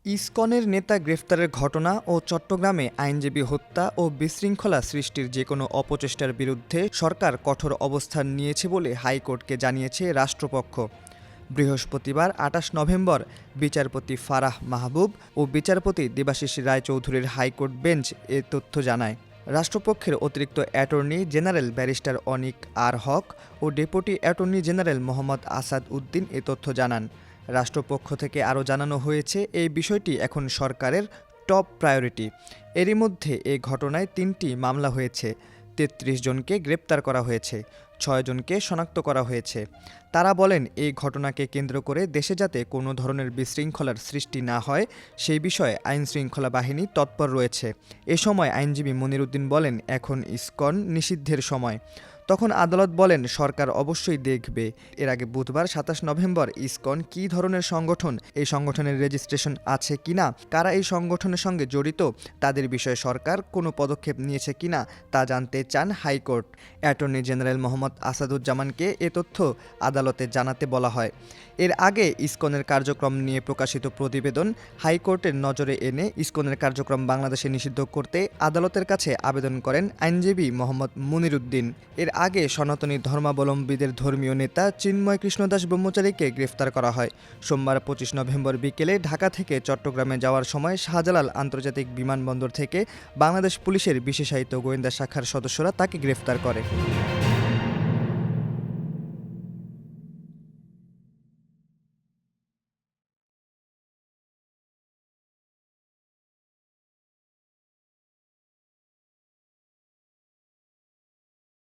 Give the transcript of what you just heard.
ইসকনের নেতা গ্রেফতারের ঘটনা ও চট্টগ্রামে আইনজীবী হত্যা ও বিশৃঙ্খলা সৃষ্টির যেকোনো অপচেষ্টার বিরুদ্ধে সরকার কঠোর অবস্থান নিয়েছে বলে হাইকোর্টকে জানিয়েছে রাষ্ট্রপক্ষ। বৃহস্পতিবার ২৮ নভেম্বর বিচারপতি ফারাহ মাহবুব ও বিচারপতি দেবাশিস রায়চৌধুরীর হাইকোর্ট বেঞ্চ এ তথ্য জানায়। রাষ্ট্রপক্ষের অতিরিক্ত attorney general barrister Anik R Haque ও deputy attorney general Mohammad Asad Uddin এ তথ্য জানান। রাষ্ট্রপক্ষ থেকে আরও জানানো হয়েছে, এই বিষয়টি এখন সরকারের টপ প্রায়োরিটি। এরই মধ্যে এ ঘটনায় ৩টি মামলা হয়েছে, ৩৩ জনকে গ্রেপ্তার করা হয়েছে, ৬ জনকে শনাক্ত করা হয়েছে। তারা বলেন, এই ঘটনাকে কেন্দ্র করে দেশে যাতে কোনো ধরনের বিশৃঙ্খলার সৃষ্টি না হয় সেই বিষয়ে আইনশৃঙ্খলা বাহিনী তৎপর রয়েছে। এ সময় আইনজীবী মনির উদ্দিন বলেন, এখন ইসকন নিষিদ্ধের সময়। তখন আদালত বলেন, সরকার অবশ্যই দেখবে এর আগে বুধবার ২৭ নভেম্বর ইসকন কী ধরনের সংগঠন, এই সংগঠনের রেজিস্ট্রেশন আছে কিনা, কারা এই সংগঠনের সঙ্গে জড়িত, তাদের বিষয়ে সরকার কোনো পদক্ষেপ নিয়েছে কিনা তা জানতে চান হাইকোর্ট। অ্যাটর্নি জেনারেল মোহাম্মদ আসাদুজ্জামানকে এ তথ্য আদালতে জানাতে বলা হয়। এর আগে ইসকনের কার্যক্রম নিয়ে প্রকাশিত প্রতিবেদন হাইকোর্টের নজরে এনে ইসকনের কার্যক্রম বাংলাদেশে নিষিদ্ধ করতে আদালতের কাছে আবেদন করেন আইনজীবী মোহাম্মদ মনির উদ্দিন। এর আগে সনাতনী ধর্মাবলম্বীদের ধর্মীয় নেতা চিন্ময় কৃষ্ণদাস ব্রহ্মচারীকে গ্রেফতার করা হয়। সোমবার ২৫ নভেম্বর বিকেলে ঢাকা থেকে চট্টগ্রামে যাওয়ার সময় শাহজালাল আন্তর্জাতিক বিমানবন্দর থেকে বাংলাদেশ পুলিশের বিশেষায়িত গোয়েন্দা শাখার সদস্যরা তাকে গ্রেফতার করে।